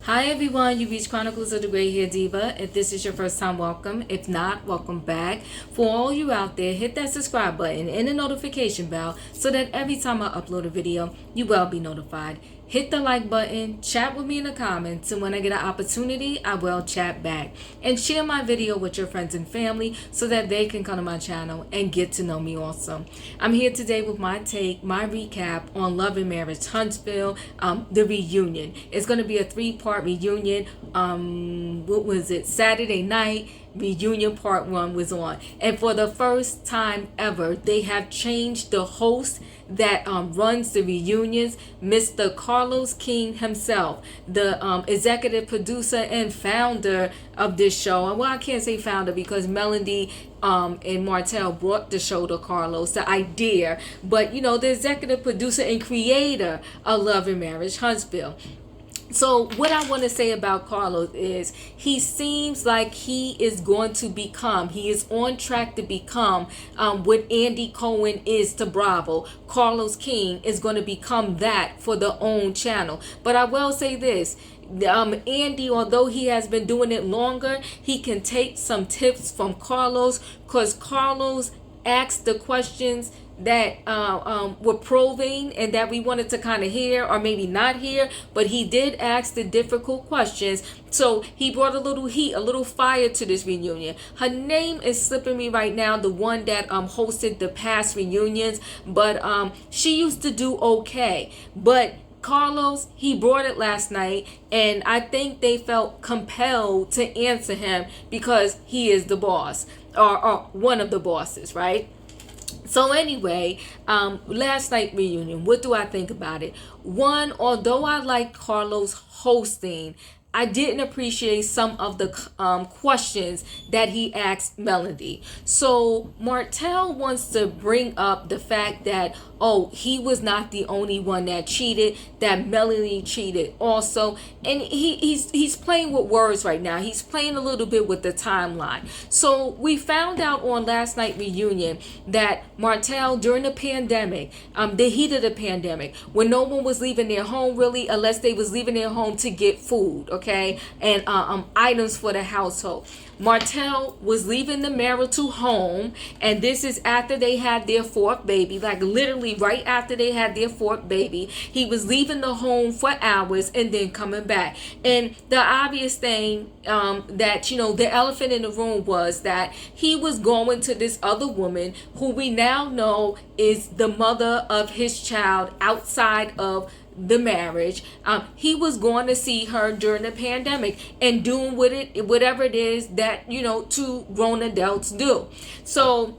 Hi everyone, you reached Chronicles of the Gray Hair Diva. If this is your first time, welcome. If not, welcome back. For all you out there, hit that subscribe button and the notification bell so that every time I upload a video, you will be notified. Hit the like button, chat with me in the comments, and when I get an opportunity, I will chat back. And share my video with your friends and family so that they can come to my channel and get to know me also. I'm here today with my recap on Love and Marriage Huntsville, the reunion. It's going to be a 3-part reunion. What was it? Saturday night. Reunion part 1 was on, and for the first time ever they have changed the host that runs the reunions. Mr. Carlos King himself, the executive producer and founder of this show. Well, I can't say founder because Melody and Martell brought the show to Carlos, the idea, but you know, the executive producer and creator of Love and Marriage Huntsville. So what I want to say about Carlos is he seems like he is on track to become what Andy Cohen is to Bravo. Carlos King is going to become that for the own channel. But I will say this. Andy, although he has been doing it longer, he can take some tips from Carlos, because Carlos asked the questions that were probing and that we wanted to kind of hear or maybe not hear, but he did ask the difficult questions. So he brought a little heat, a little fire to this reunion. Her name is slipping me right now, the one that hosted the past reunions, but she used to do okay. But Carlos, he brought it last night, and I think they felt compelled to answer him because he is the boss, or one of the bosses, right? So anyway, last night reunion, what do I think about it? One, although I like Carlos hosting, I didn't appreciate some of the questions that he asked Melody. So Martell wants to bring up the fact that, oh, he was not the only one that cheated, that Melody cheated also. And he's playing with words right now. He's playing a little bit with the timeline. So we found out on last night reunion that Martell, during the pandemic, the heat of the pandemic, when no one was leaving their home really, unless they was leaving their home to get food, okay, and items for the household, Martell was leaving the marital home, and this is after they had their 4th baby, like literally right after they had their 4th baby. He was leaving the home for hours and then coming back. And the obvious thing that, you know, the elephant in the room was that he was going to this other woman who we now know is the mother of his child outside of the marriage. He was going to see her during the pandemic and doing with it whatever it is that, you know, 2 grown adults do. So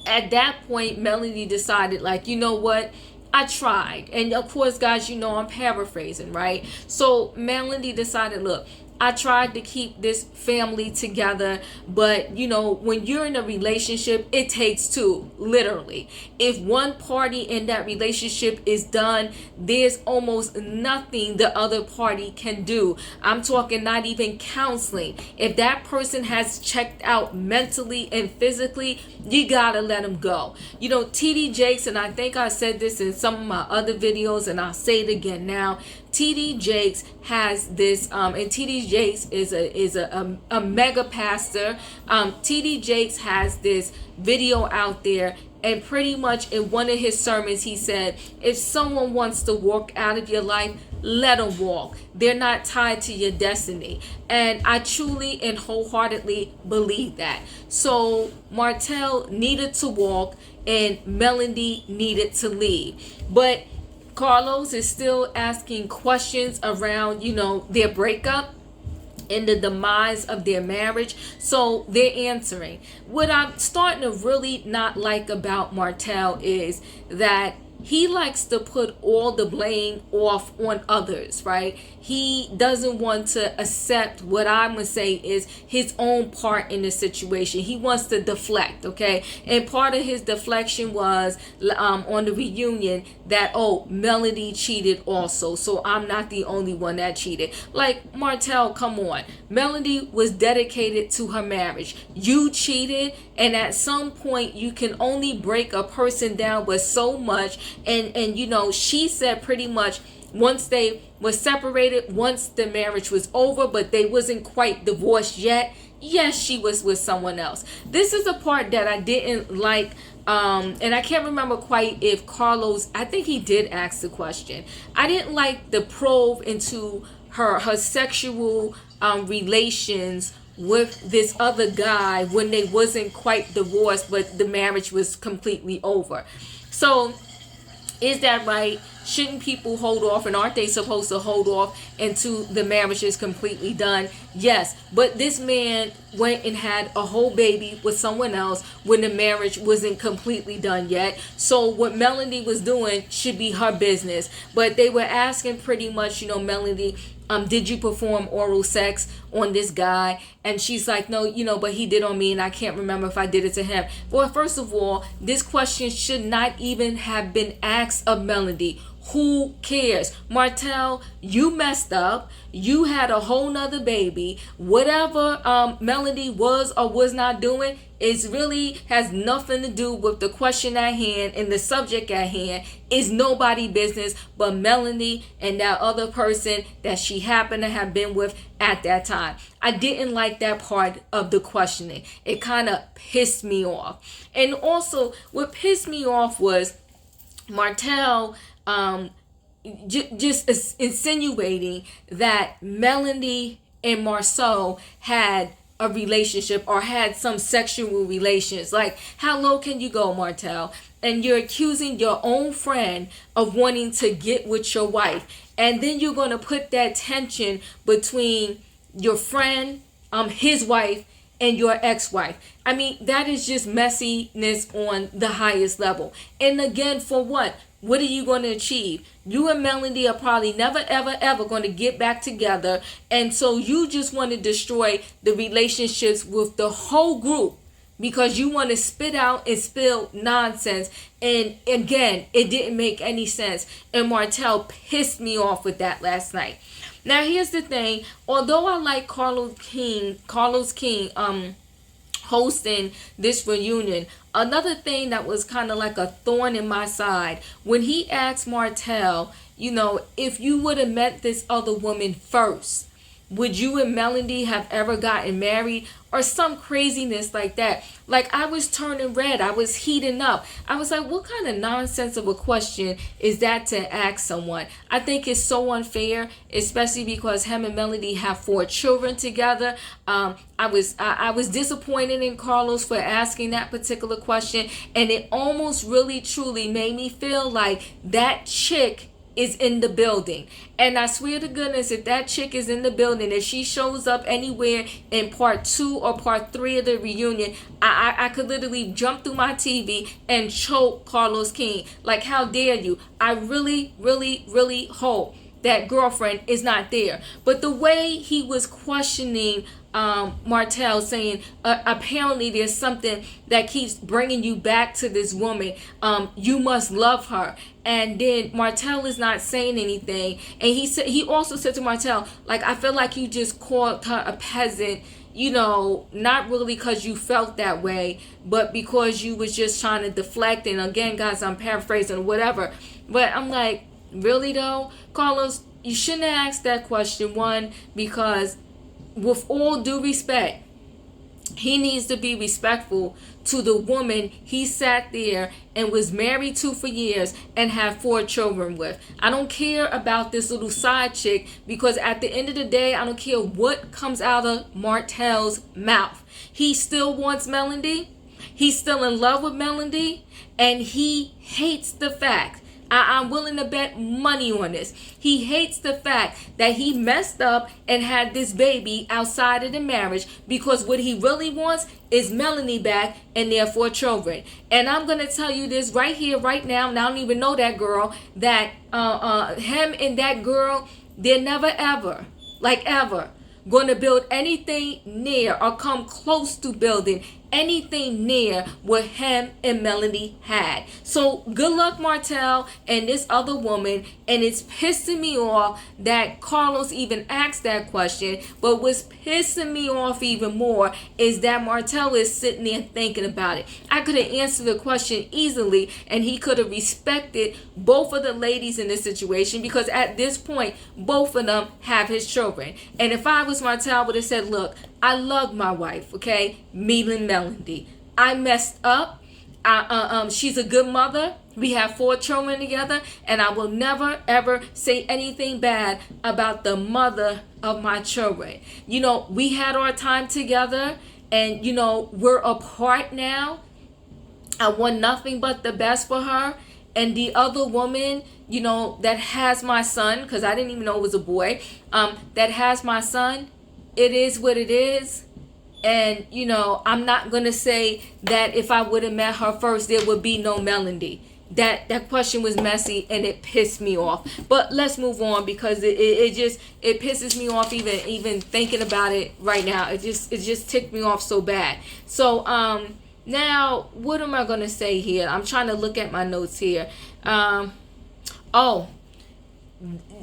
at that point, Melody decided, like, you know what, I tried. And of course, guys, you know, I'm paraphrasing, right? So Melody decided, look, I tried to keep this family together, but you know, when you're in a relationship, it takes 2, literally. If one party in that relationship is done, there's almost nothing the other party can do. I'm talking not even counseling. If that person has checked out mentally and physically, you gotta let them go. You know, TD Jakes, and I think I said this in some of my other videos, and I'll say it again now, TD Jakes has this, and TD Jakes is a mega pastor. TD Jakes has this video out there, and pretty much in one of his sermons, he said, if someone wants to walk out of your life, let them walk. They're not tied to your destiny. And I truly and wholeheartedly believe that. So Martell needed to walk, and Melody needed to leave. But Carlos is still asking questions around, you know, their breakup and the demise of their marriage. So they're answering. What I'm starting to really not like about Martell is that he likes to put all the blame off on others, right? He doesn't want to accept what I'm going to say is his own part in the situation. He wants to deflect, okay? And part of his deflection was on the reunion that, oh, Melody cheated also, so I'm not the only one that cheated. Like, Martell, come on. Melody was dedicated to her marriage. You cheated, and at some point you can only break a person down with so much. And you know, she said pretty much once they was separated once the marriage was over, but they wasn't quite divorced yet. Yes, she was with someone else. This is a part that I didn't like. And I can't remember quite if Carlos, I think he did ask the question. I didn't like the probe into her sexual relations with this other guy when they wasn't quite divorced, but the marriage was completely over. So is that right? Shouldn't people hold off, and aren't they supposed to hold off until the marriage is completely done? Yes, but this man went and had a whole baby with someone else when the marriage wasn't completely done yet. So what Melanie was doing should be her business. But they were asking pretty much, Melanie, did you perform oral sex on this guy? And she's like, no, but he did on me, and I can't remember if I did it to him. Well, first of all, this question should not even have been asked of Melody. Who cares? Martell, you messed up. You had a whole nother baby. Whatever Melody was or was not doing, it really has nothing to do with the question at hand, and the subject at hand is nobody business but Melanie and that other person that she happened to have been with at that time. I didn't like that part of the questioning. It kind of pissed me off. And also what pissed me off was Martell just insinuating that Melanie and Marceau had a relationship or had some sexual relations. Like, how low can you go, Martell? And you're accusing your own friend of wanting to get with your wife, and then you're going to put that tension between your friend, his wife, and your ex-wife. I mean, that is just messiness on the highest level. And again, for what? What are you going to achieve? You and Melody are probably never, ever, ever going to get back together. And so you just want to destroy the relationships with the whole group because you want to spit out and spill nonsense. And again, it didn't make any sense. And Martell pissed me off with that last night. Now, here's the thing. Although I like Carlos King, hosting this reunion, another thing that was kind of like a thorn in my side, when he asked Martell, if you would have met this other woman first, would you and Melody have ever gotten married? Or some craziness like that. Like, I was turning red. I was heating up. I was like, what kind of nonsense of a question is that to ask someone? I think it's so unfair, especially because him and Melody have 4 children together. I was disappointed in Carlos for asking that particular question. And it almost really, truly made me feel like that chick is in the building. And I swear to goodness, if that chick is in the building, if she shows up anywhere in part 2 or part 3 of the reunion, I could literally jump through my TV and choke Carlos King. Like, how dare you? I really, really, really hope that girlfriend is not there. But the way he was questioning Martell, saying apparently there's something that keeps bringing you back to this woman, you must love her. And then Martell is not saying anything, and he also said to Martell, like, I feel like you just called her a peasant, not really because you felt that way, but because you was just trying to deflect. And again, guys, I'm paraphrasing or whatever, but I'm like, really though, Carlos, you shouldn't have asked that question. One, because with all due respect, he needs to be respectful to the woman he sat there and was married to for years and had 4 children with. I don't care about this little side chick, because at the end of the day, I don't care what comes out of Martell's mouth. He still wants Melody. He's still in love with Melody, and he hates the fact, I'm willing to bet money on this, he hates the fact that he messed up and had this baby outside of the marriage, because what he really wants is Melanie back and their 4 children. And I'm going to tell you this right here, right now, and I don't even know that girl, that him and that girl, they're never ever, like ever, going to build anything near or come close to building anything near what him and Melody had. So good luck, Martell and this other woman. And it's pissing me off that Carlos even asked that question. But what's pissing me off even more is that Martell is sitting there thinking about it. I could have answered the question easily, and he could have respected both of the ladies in this situation, because at this point both of them have his children. And if I was Martell, I would have said, look, I love my wife, okay, Melody. I messed up. She's a good mother. We have 4 children together, and I will never ever say anything bad about the mother of my children. You know, we had our time together, and you know, we're apart now. I want nothing but the best for her. And the other woman, you know, that has my son, because I didn't even know it was a boy, that has my son, it is what it is. And, you know, I'm not going to say that if I would have met her first, there would be no Melody. That question was messy, and it pissed me off. But let's move on, because it pisses me off even thinking about it right now. It just ticked me off so bad. So now what am I gonna say here? I'm trying to look at my notes here.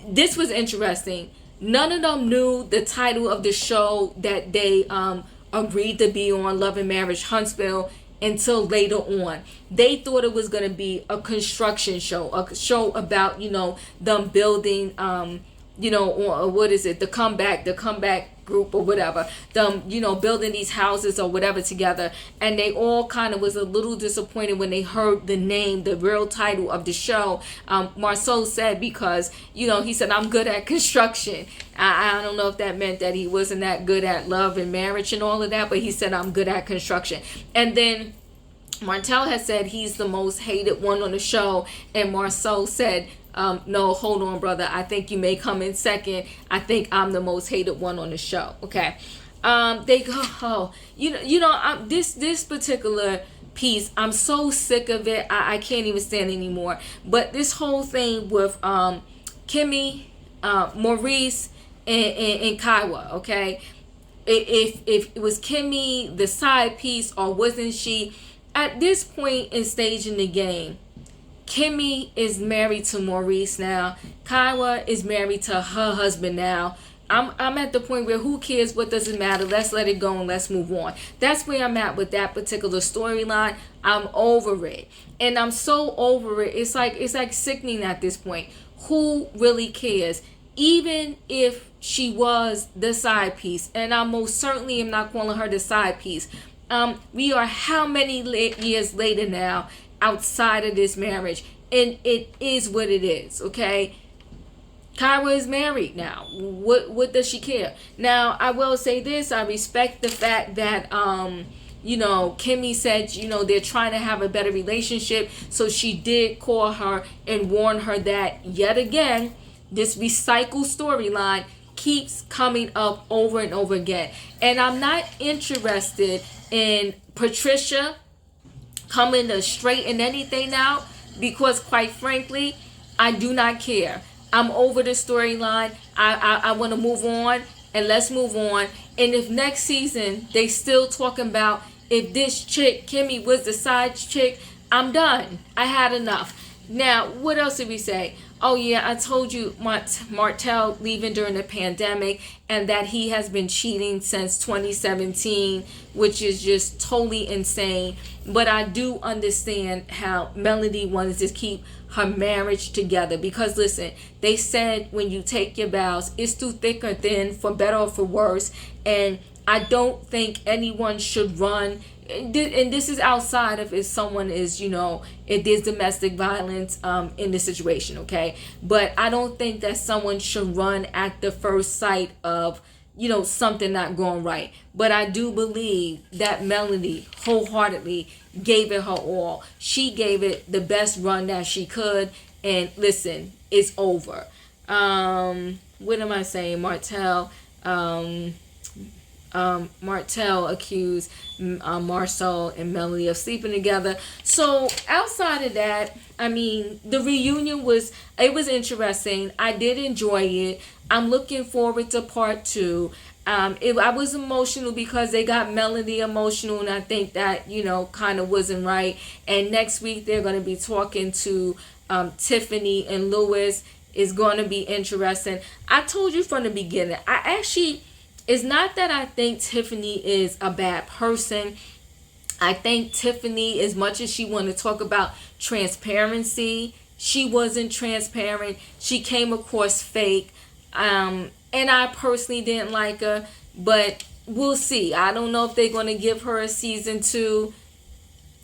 This was interesting. None of them knew the title of the show that they agreed to be on, Love and Marriage Huntsville, until later on. They thought it was going to be a construction show, a show about, you know, them building, you know, or what is it, the comeback group or whatever, them, you know, building these houses or whatever together. And they all kind of was a little disappointed when they heard the name, the real title of the show. Marceau said, because, you know, he said, I'm good at construction. I don't know if that meant that he wasn't that good at love and marriage and all of that, but he said, I'm good at construction. And then Martell has said he's the most hated one on the show, and Marceau said, no, hold on, brother, I think you may come in second. I think I'm the most hated one on the show. Okay. They go, this particular piece, I'm so sick of it. I can't even stand anymore. But this whole thing with Kimmy, Maurice, and Kaiwa, okay? If it was Kimmy the side piece, or wasn't she? At this point in stage in the game, Kimmy is married to Maurice now. Kaiwa is married to her husband now. I'm at the point where who cares? What does it matter? Let's let it go and let's move on. That's where I'm at with that particular storyline. I'm over it. And I'm so over it. It's like sickening at this point. Who really cares? Even if she was the side piece, and I most certainly am not calling her the side piece. We are how many years later now outside of this marriage, and it is what it is, okay? Kyra is married now. What does she care? Now, I will say this. I respect the fact that, Kimmy said, they're trying to have a better relationship. So she did call her and warn her that, yet again, this recycled storyline keeps coming up over and over again. And I'm not interested in Patricia coming to straighten anything out, because quite frankly, I do not care. I'm over the storyline. I want to move on, and let's move on. And if next season they still talking about if this chick, Kimmy, was the side chick, I'm done. I had enough. Now, what else did we say? Oh, yeah, I told you Martell leaving during the pandemic, and that he has been cheating since 2017, which is just totally insane. But I do understand how Melody wanted to keep her marriage together, because, listen, they said when you take your vows, it's through thick or thin, for better or for worse, and I don't think anyone should run. And this is outside of if someone is, if there's domestic violence in the situation, okay? But I don't think that someone should run at the first sight of, something not going right. But I do believe that Melody wholeheartedly gave it her all. She gave it the best run that she could. And listen, it's over. What am I saying? Martell accused Marceau and Melody of sleeping together. So outside of that, I mean, the reunion was interesting. I did enjoy it. I'm looking forward to part 2. I was emotional because they got Melody emotional, and I think that, kind of wasn't right. And next week they're going to be talking to Tiffany and Lewis. Is going to be interesting. I told you from the beginning, it's not that I think Tiffany is a bad person. I think Tiffany, as much as she wanted to talk about transparency, she wasn't transparent. She came across fake. And I personally didn't like her, but we'll see. I don't know if they're going to give her a season 2.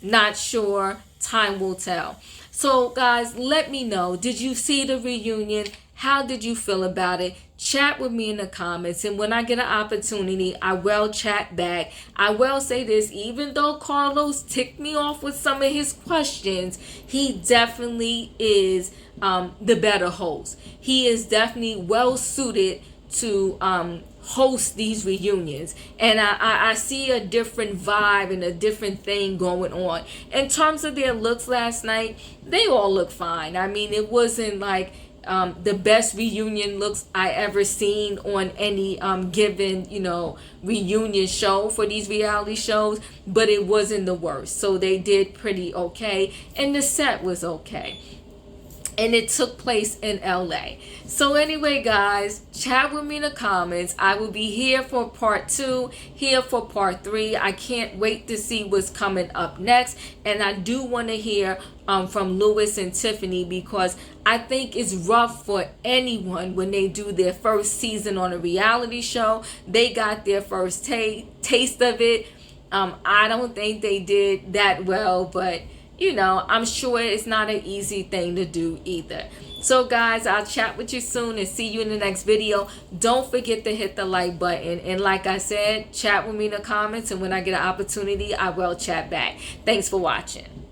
Not sure. Time will tell. So, guys, let me know. Did you see the reunion? How did you feel about it? Chat with me in the comments, and when I get an opportunity, I will chat back. I will say this, even though Carlos ticked me off with some of his questions, he definitely is the better host. He is definitely well suited to host these reunions, and I see a different vibe and a different thing going on. In terms of their looks last night, they all look fine. I mean, it wasn't like the best reunion looks I ever seen on any given reunion show for these reality shows, but it wasn't the worst. So they did pretty okay, and the set was okay. And it took place in LA. So anyway, guys, chat with me in the comments. I will be here for part 2, here for part 3. I can't wait to see what's coming up next. And I do want to hear from Lewis and Tiffany, because I think it's rough for anyone when they do their first season on a reality show. They got their first taste of it. I don't think they did that well, but I'm sure it's not an easy thing to do either. So guys, I'll chat with you soon and see you in the next video. Don't forget to hit the like button. And like I said, chat with me in the comments, and when I get an opportunity, I will chat back. Thanks for watching.